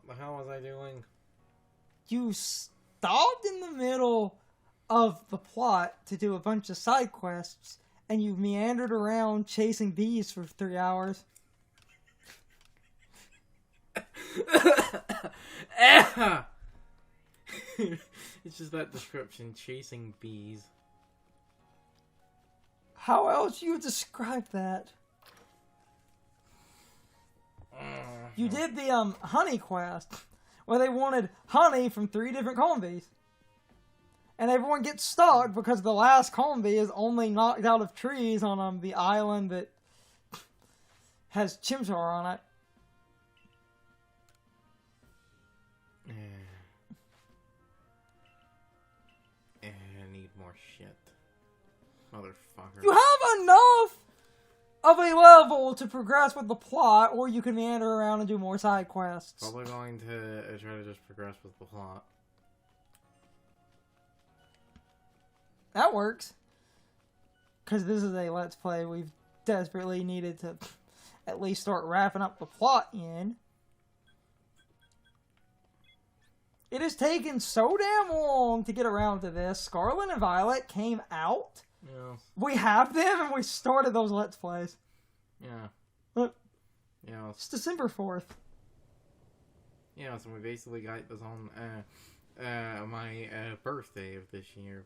the hell was I doing? You stopped in the middle of the plot to do a bunch of side quests, and you meandered around chasing bees for 3 hours. It's just that description, chasing bees. How else you describe that? You did the honey quest, where they wanted honey from 3 different comb bees. And everyone gets stuck because the last comb bee is only knocked out of trees on the island that has Chimchar on it. I need more shit. Motherfucker. You have enough of a level to progress with the plot, or you can meander around and do more side quests. Probably going to try to just progress with the plot. That works. Because this is a Let's Play, we've desperately needed to at least start wrapping up the plot in. It has taken so damn long to get around to this. Scarlet and Violet came out. Yeah. We have them, and we started those Let's Plays. Yeah. Look. Yeah. It's December 4th. Yeah, so we basically got this on my birthday of this year.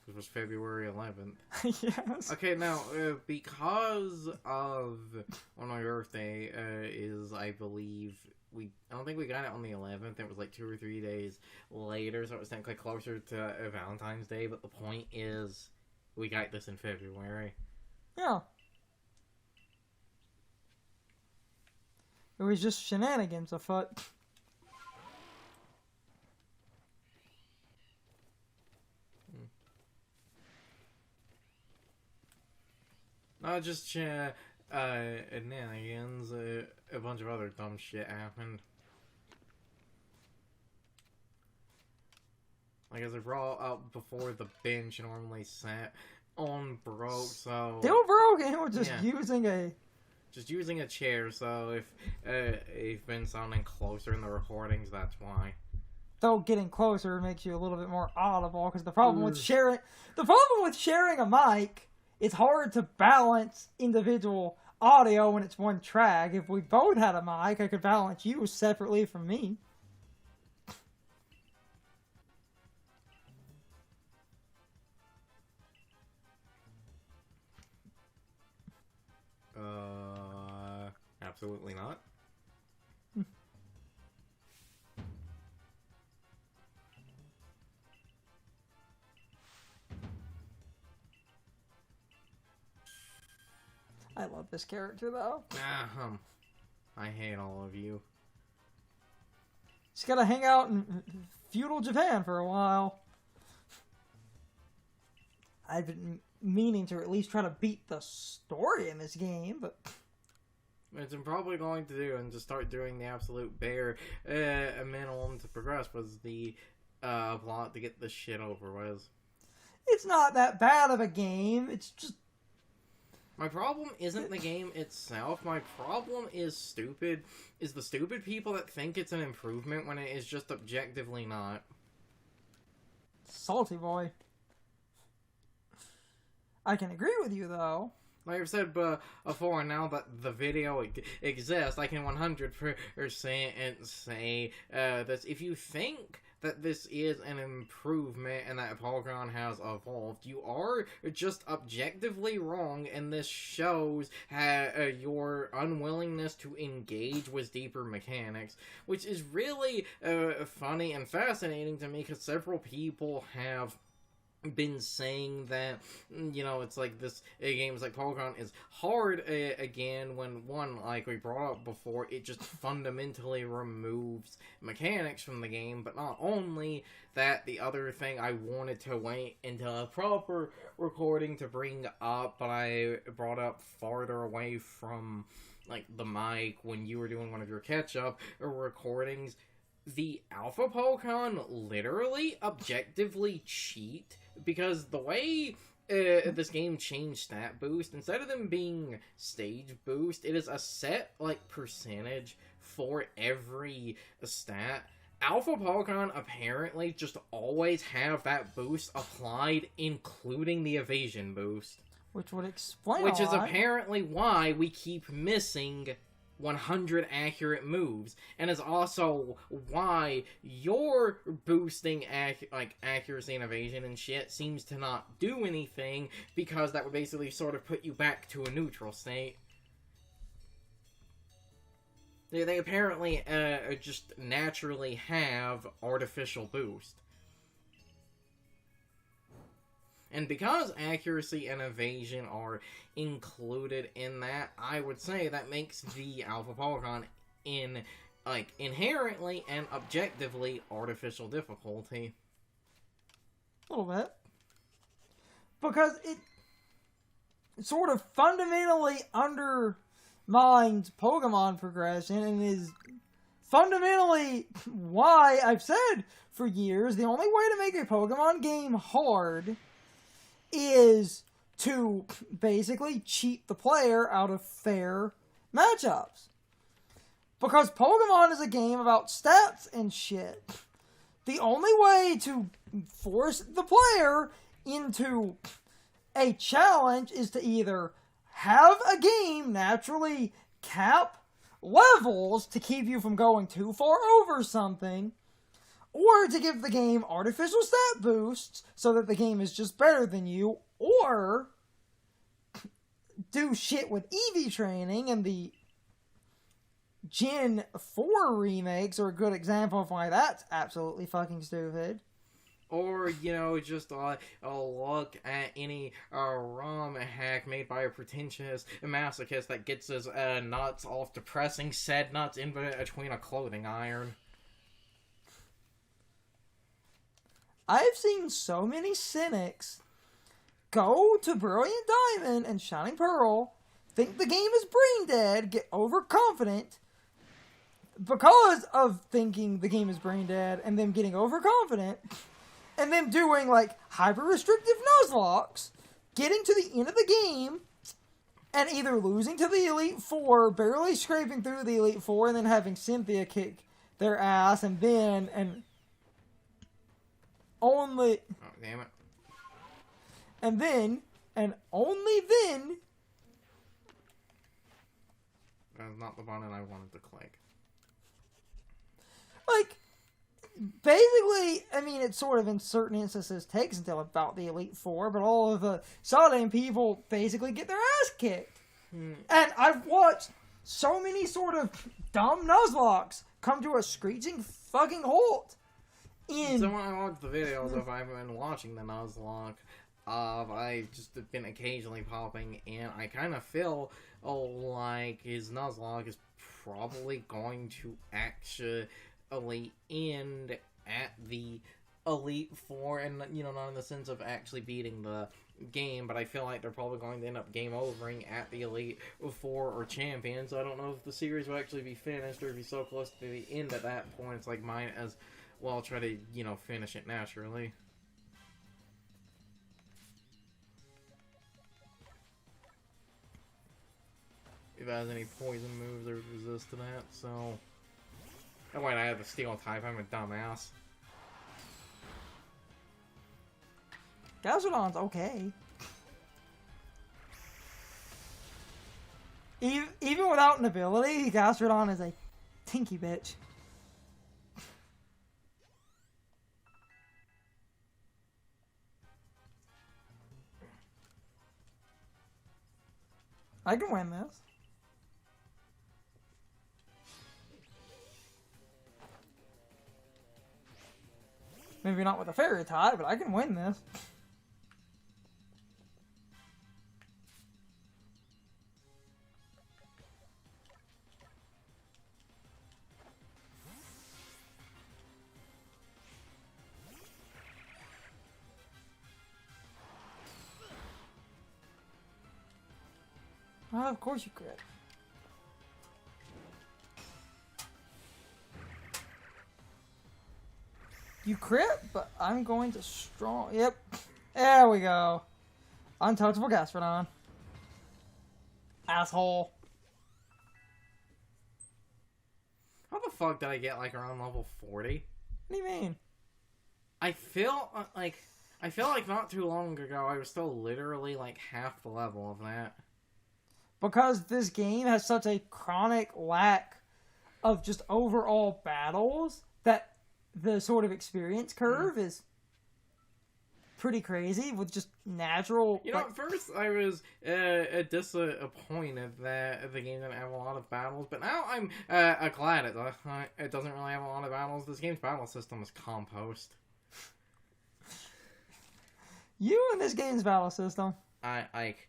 It was February 11th. Yes. Okay, now, because of when my birthday is, I believe, I don't think we got it on the 11th. It was like 2 or 3 days later, so it was technically closer to Valentine's Day. But the point is, we got this in February. Yeah. It was just shenanigans afoot. Not just shenanigans, a bunch of other dumb shit happened. Like, as I brought up before, the bench normally sat on broke, so... They were broken, they were just using a... Just using a chair, so if you've been sounding closer in the recordings, that's why. Though getting closer makes you a little bit more audible, because the problem with sharing a mic, it's hard to balance individual audio when it's one track. If we both had a mic, I could balance you separately from me. Absolutely not. I love this character, though. I hate all of you. Just gotta hang out in feudal Japan for a while. I've been meaning to at least try to beat the story in this game, but... Which I'm probably going to do, and just start doing the absolute bare minimum to progress, was the plot to get this shit over with. It's not that bad of a game, it's just... My problem isn't the game itself, my problem is the stupid people that think it's an improvement when it is just objectively not. Salty boy. I can agree with you, though. Like I've said before, now that the video exists, I can 100% say that if you think that this is an improvement and that Pokémon has evolved, you are just objectively wrong, and this shows your unwillingness to engage with deeper mechanics, which is really funny and fascinating to me, because several people have been saying that, you know, it's like this games like Pokémon is hard again when, one, like we brought up before, it just fundamentally removes mechanics from the game. But not only that, the other thing I wanted to wait until a proper recording to bring up, but I brought up farther away from like the mic when you were doing one of your catch-up recordings, the Alpha Pokemon literally objectively cheat, because the way this game changed stat boost, instead of them being stage boost, it is a set like percentage for every stat, Alpha Pokemon apparently just always have that boost applied, including the evasion boost. Which would explain Which is apparently why we keep missing 100 accurate moves, and is also why your boosting accuracy and evasion and shit seems to not do anything, because that would basically sort of put you back to a neutral state. They apparently just naturally have artificial boost. And because accuracy and evasion are included in that, I would say that makes the Alpha Pokemon inherently and objectively artificial difficulty. A little bit. Because it sort of fundamentally undermines Pokemon progression and is fundamentally why I've said for years the only way to make a Pokemon game hard is to basically cheat the player out of fair matchups. Because Pokemon is a game about stats and shit. The only way to force the player into a challenge is to either have a game naturally cap levels to keep you from going too far over something, or to give the game artificial stat boosts so that the game is just better than you, or do shit with Eevee training, and the Gen 4 remakes are a good example of why that's absolutely fucking stupid. Or, just a look at any ROM hack made by a pretentious masochist that gets his nuts off depressing said nuts in between a clothing iron. I've seen so many cynics go to Brilliant Diamond and Shining Pearl, think the game is brain dead, get overconfident because of thinking the game is brain dead, and them getting overconfident, and them doing hyper-restrictive Nuzlocke, getting to the end of the game, and either losing to the Elite Four, barely scraping through the Elite Four, and then having Cynthia kick their ass, and then, only... Oh, damn it. And then, and only then... That's not the button I wanted to click. Basically, I mean, it sort of in certain instances takes until about the Elite Four, but all of the Southern people basically get their ass kicked. And I've watched so many sort of dumb Nuzlocke come to a screeching fucking halt. So when I watch the videos of I've been watching the Nuzlocke, I've just been occasionally popping in. I kind of feel like his Nuzlocke is probably going to actually end at the Elite Four, and not in the sense of actually beating the game, but I feel like they're probably going to end up game overing at the Elite Four or Champions. So I don't know if the series will actually be finished, or if he's so close to the end at that point, it's might as well try to finish it naturally. If it has any poison moves, or resist to that, so... Oh wait, I have the steel type, I'm a dumbass. Gastrodon's okay. Even without an ability, Gastrodon is a tinky bitch. I can win this. Maybe not with a fairy type, but I can win this. Oh, of course you crit. You crit, but I'm going to strong. Yep. There we go. Untouchable Gastrodon. Asshole. fuck did I get like around level 40? What do you mean? I feel like not too long ago I was still literally like half the level of that. Because this game has such a chronic lack of just overall battles that the sort of experience curve is pretty crazy with just natural... You know, at first I was disappointed that the game didn't have a lot of battles, but now I'm glad it doesn't really have a lot of battles. This game's battle system is compost. You and this game's battle system. Like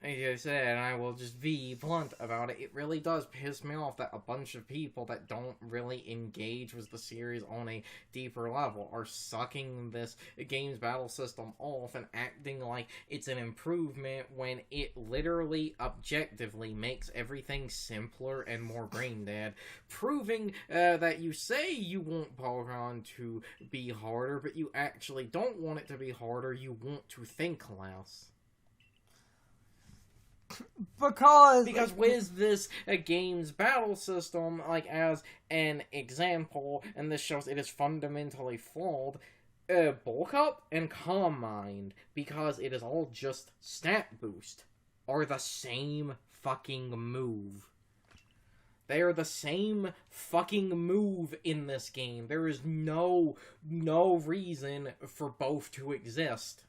I said, and I will just be blunt about it, it really does piss me off that a bunch of people that don't really engage with the series on a deeper level are sucking this game's battle system off and acting like it's an improvement when it literally, objectively makes everything simpler and more brain dead, proving that you say you want Pokemon to be harder, but you actually don't want it to be harder, you want to think less. Because with this game's battle system, like as an example, and this shows it is fundamentally flawed, Bulk Up and Calm Mind, because it is all just stat boost, are the same fucking move. They are the same fucking move in this game. There is no reason for both to exist.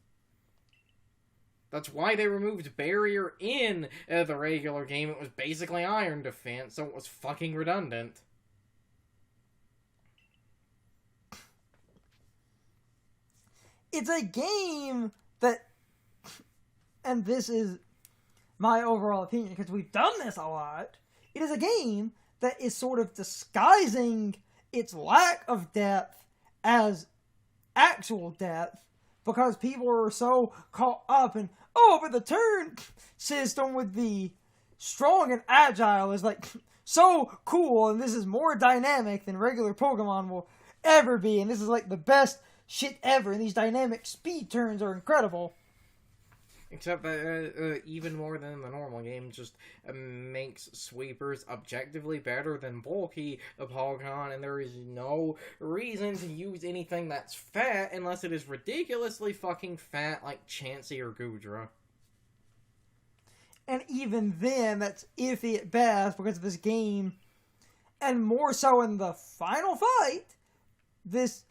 That's why they removed Barrier in the regular game. It was basically Iron Defense, so it was fucking redundant. It's a game that... And this is my overall opinion, because we've done this a lot. It is a game that is sort of disguising its lack of depth as actual depth, because people are so caught up in, but the turn system with the strong and agile is like so cool, and this is more dynamic than regular Pokemon will ever be, and this is like the best shit ever, and these dynamic speed turns are incredible. Except that even more than the normal game, just makes sweepers objectively better than bulky Pokemon, and there is no reason to use anything that's fat unless it is ridiculously fucking fat like Chansey or Goodra. And even then, that's iffy at best because of this game, and more so in the final fight, this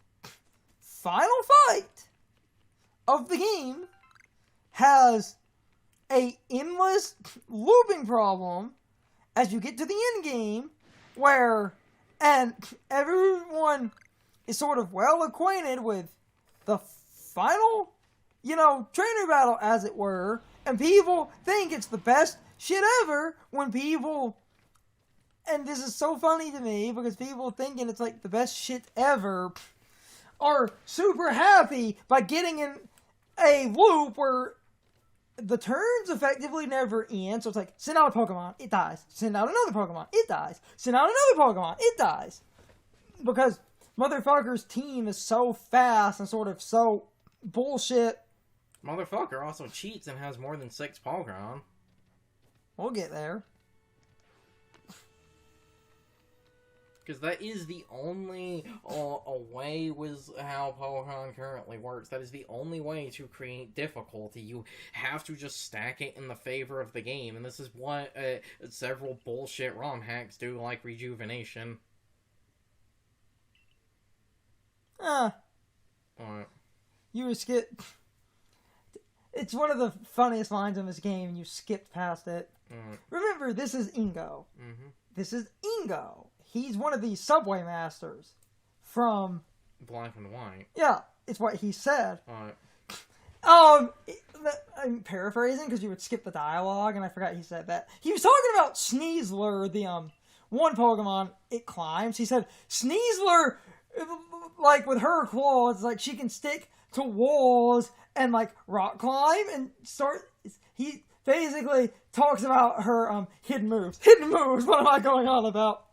final fight of the game has a endless looping problem as you get to the end game, where, and everyone is sort of well acquainted with the final, trainer battle, as it were, and people think it's the best shit ever when people, and this is so funny to me, because people thinking it's like the best shit ever are super happy by getting in a loop where the turns effectively never end. So it's like, send out a Pokemon, it dies. Send out another Pokemon, it dies. Send out another Pokemon, it dies. Because motherfucker's team is so fast and sort of so bullshit. Motherfucker also cheats and has more than 6 Pokemon. We'll get there. Because that is the only way with how Pokemon currently works. That is the only way to create difficulty. You have to just stack it in the favor of the game. And this is what several bullshit ROM hacks do, like Rejuvenation. What? You skipped... It's one of the funniest lines in this game, and you skipped past it. Remember, this is Ingo. Mm-hmm. This is Ingo. He's one of the subway masters from... Black and White. Yeah, it's what he said. I'm paraphrasing, because you would skip the dialogue, and I forgot he said that. He was talking about Sneasler, the, one Pokemon, it climbs. He said, Sneasler, like, with her claws, like, she can stick to walls and, like, rock climb and start... He basically talks about her, hidden moves. Hidden moves! What am I going on about?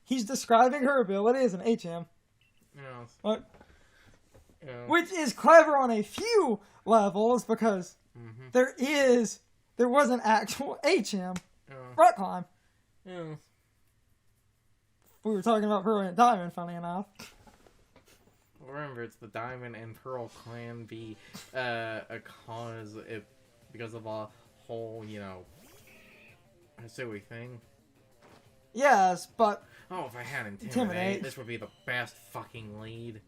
He's describing her ability as an HM. Yes. What? Yeah. Which is clever on a few levels, because there was an actual HM. Rock climb. Yeah. we were talking about Brilliant Diamond, funny enough. Remember, it's the Diamond and Pearl clan be a cause because of a whole, you know, Arceus thing. Yes, but... Oh, if I had Intimidate, this would be the best fucking lead.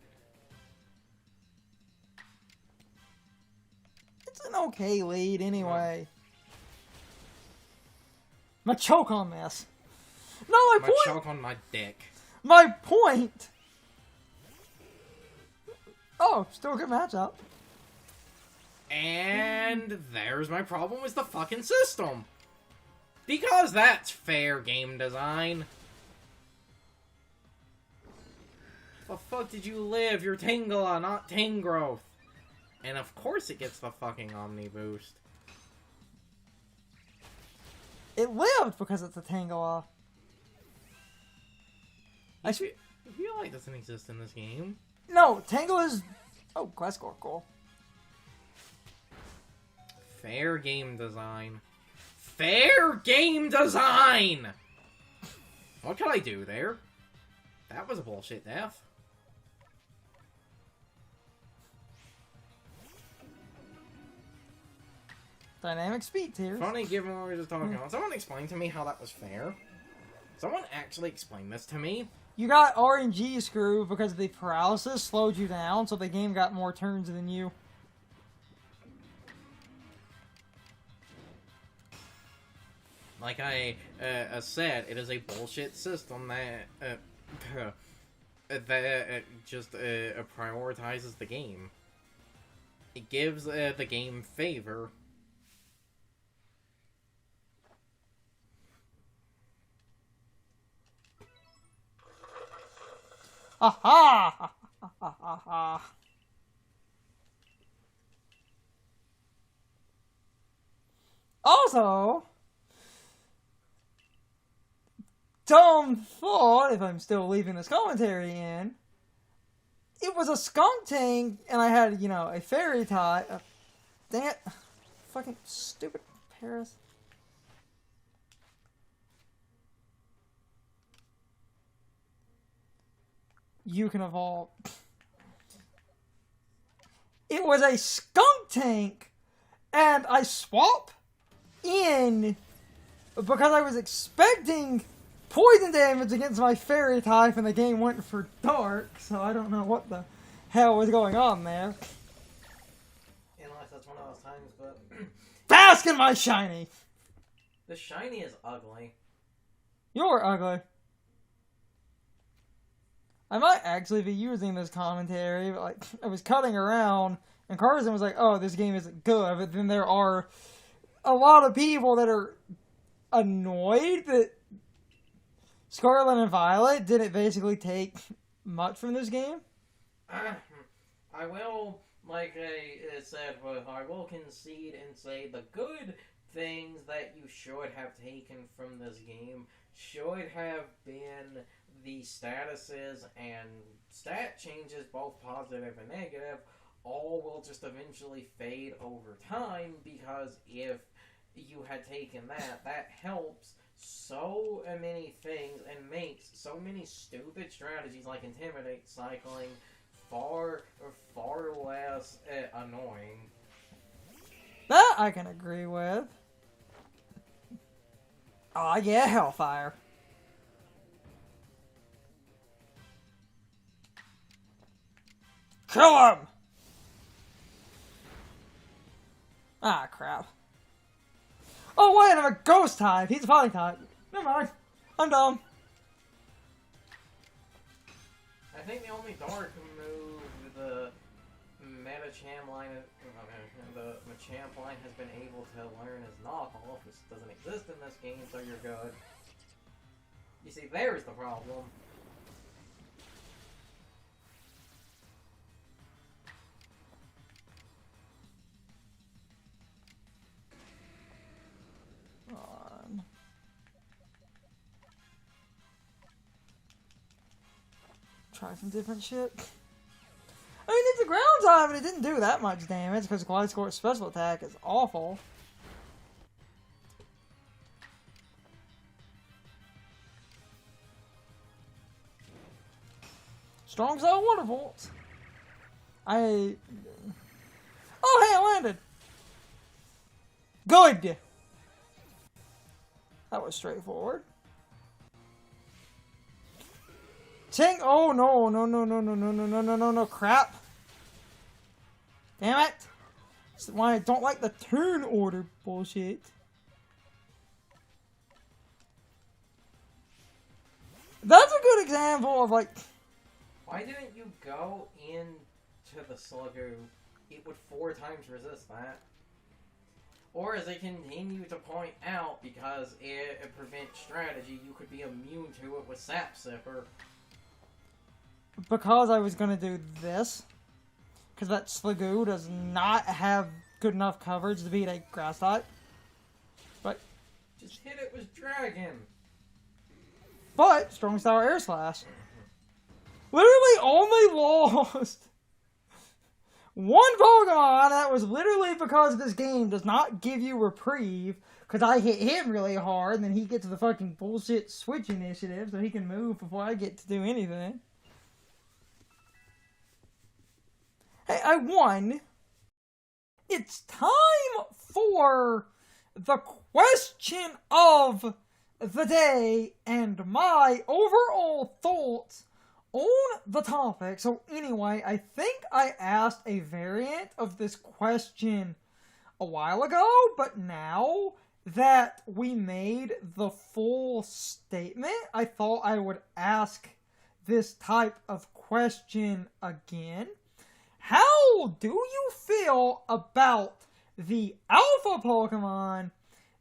It's an okay lead, anyway. My choke on this. No, my point... My choke on my dick. My point... Oh, still a good matchup. And there's my problem with the fucking system. Because that's fair game design. The fuck did you live? You're Tangela, not Tangrowth. And of course it gets the fucking Omni boost. It lived because it's a Tangela. I feel like it doesn't exist in this game. No, Tangela's... Oh, quest score, cool. Fair game design. Fair game design! What could I do there? That was a bullshit death. Dynamic speed tiers. Funny given what we were just talking about. Someone explain to me how that was fair. Someone actually explain this to me. You got RNG screw because the paralysis slowed you down, so the game got more turns than you. Like I said, it is a bullshit system that just prioritizes the game. It gives the game favor. Aha! Also, Tom thought, if I'm still leaving this commentary in, it was a skunk tank, and I had, you know, a fairy type. Dang it. Fucking stupid Paris. You can evolve. It was a skunk tank, and I swap in because I was expecting poison damage against my fairy type, and the game went for dark, so I don't know what the hell was going on there. Unless that's one of those times, but... Bask in my shiny! The shiny is ugly. You're ugly. I might actually be using this commentary, but like, I was cutting around, and Carson was like, oh, this game isn't good, but then there are a lot of people that are annoyed that Scarlet and Violet didn't basically take much from this game. I will, like I said, I will concede and say the good things that you should have taken from this game should have been the statuses and stat changes, both positive and negative. All will just eventually fade over time, because if you had taken that, that helps so many things and makes so many stupid strategies like Intimidate cycling far less annoying. That I can agree with. Oh yeah, Hellfire. Kill him! Ah, crap. Oh, wait, I'm a ghost type. He's a fighting type. Never mind. I'm dumb. I think the only dark move the Machamp line has been able to learn is knockoff, which doesn't exist in this game, so you're good. You see, there's the problem. Try some different shit. I mean, it's a ground type, but it didn't do that much damage because Gliscor's special attack is awful. Strong Style Waterfalls. Oh, hey, I landed. Good. That was straightforward. Ting. Oh, no. Crap. Damn it. That's why I don't like the turn order bullshit. That's a good example of, like... Why didn't you go into the Sluggo? It would 4 times resist that. Or as they continue to point out, because it prevents strategy, you could be immune to it with Sap Sipper. Because I was going to do this. Because that Sluggo does not have good enough coverage to beat a grass type. But... just hit it with Dragon. But, Strong Style Air Slash. Literally only lost one Pokemon. That was literally because this game does not give you reprieve. Because I hit him really hard, and then he gets the fucking bullshit switch initiative so he can move before I get to do anything. Hey, I won. It's time for the question of the day and my overall thoughts on the topic. So anyway, I think I asked a variant of this question a while ago, but now that we made the full statement, I thought I would ask this type of question again. How do you feel about the Alpha Pokemon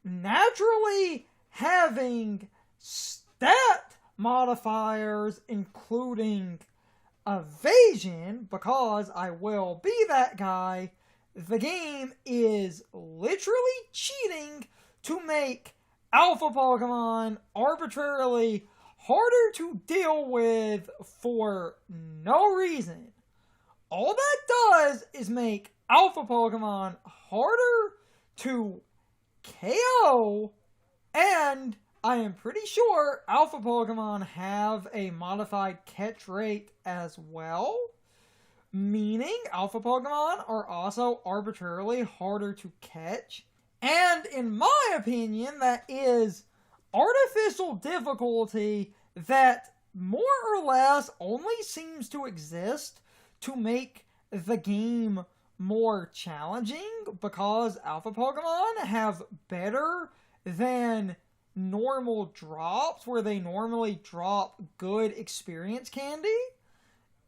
naturally having stat modifiers including evasion? Because I will be that guy. The game is literally cheating to make Alpha Pokemon arbitrarily harder to deal with for no reason. All that does is make Alpha Pokemon harder to KO, and I am pretty sure Alpha Pokemon have a modified catch rate as well, meaning Alpha Pokemon are also arbitrarily harder to catch. And in my opinion, that is artificial difficulty that more or less only seems to exist to make the game more challenging, because Alpha Pokemon have better than normal drops where they normally drop good experience candy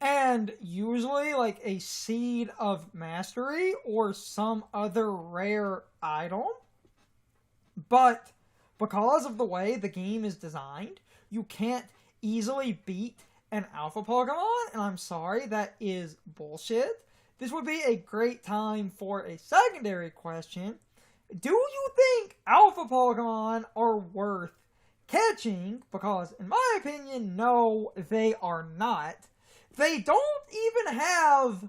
and usually like a Seed of Mastery or some other rare item. But because of the way the game is designed, you can't easily beat an Alpha Pokemon, and I'm sorry, that is bullshit. This would be a great time for a secondary question. Do you think Alpha Pokemon are worth catching? Because, in my opinion, no, they are not. They don't even have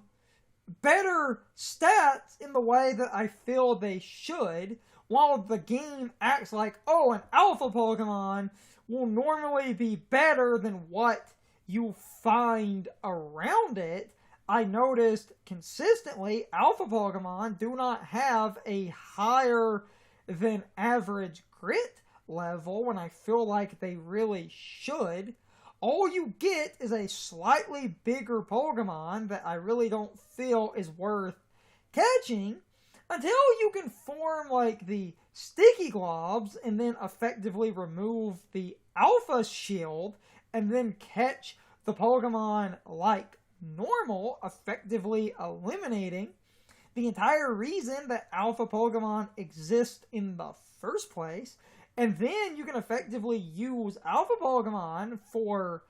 better stats in the way that I feel they should, while the game acts like, oh, an Alpha Pokemon will normally be better than what you find around it. I noticed consistently Alpha Pokemon do not have a higher than average grit level when I feel like they really should. All you get is a slightly bigger Pokemon that I really don't feel is worth catching until you can form like the Sticky Globs and then effectively remove the Alpha Shield and then catch the Pokemon like normal, effectively eliminating the entire reason that Alpha Pokemon exist in the first place. And then you can effectively use Alpha Pokemon for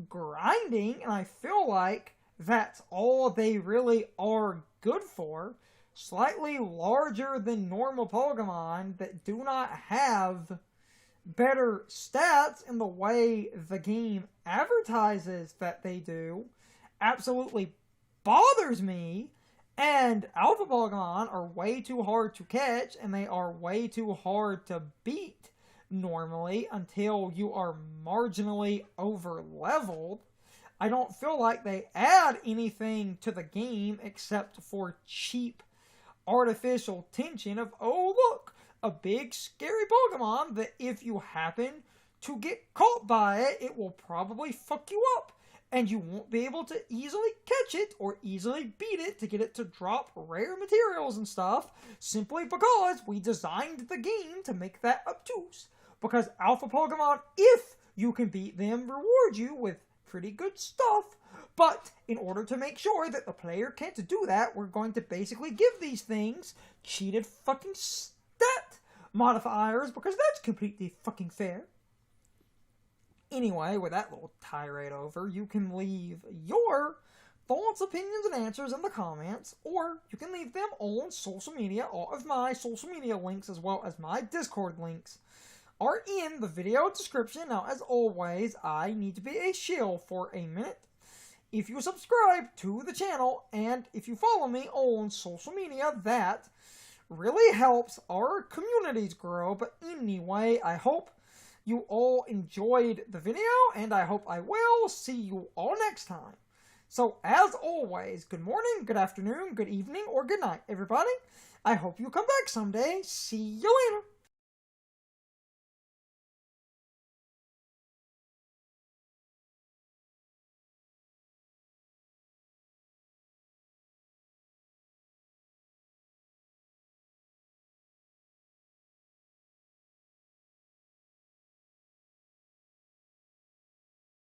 grinding, and I feel like that's all they really are good for. Slightly larger than normal Pokemon that do not have better stats in the way the game advertises that they do absolutely bothers me. And Alpha Pokemon are way too hard to catch, and they are way too hard to beat normally until you are marginally over leveled. I don't feel like they add anything to the game except for cheap artificial tension of, oh look, a big scary Pokemon that if you happen to get caught by it, it will probably fuck you up. And you won't be able to easily catch it or easily beat it to get it to drop rare materials and stuff, simply because we designed the game to make that obtuse. Because Alpha Pokemon, if you can beat them, reward you with pretty good stuff. But in order to make sure that the player can't do that, we're going to basically give these things cheated fucking stat modifiers, because that's completely fucking fair. Anyway, with that little tirade over, you can leave your thoughts, opinions, and answers in the comments, or you can leave them on social media. All of my social media links, as well as my Discord links, are in the video description. Now, as always, I need to be a shill for a minute. If you subscribe to the channel, and if you follow me on social media, that really helps our communities grow. But anyway, I hope you all enjoyed the video, and I hope I will see you all next time. So, as always, good morning, good afternoon, good evening, or good night, everybody. I hope you come back someday. See you later.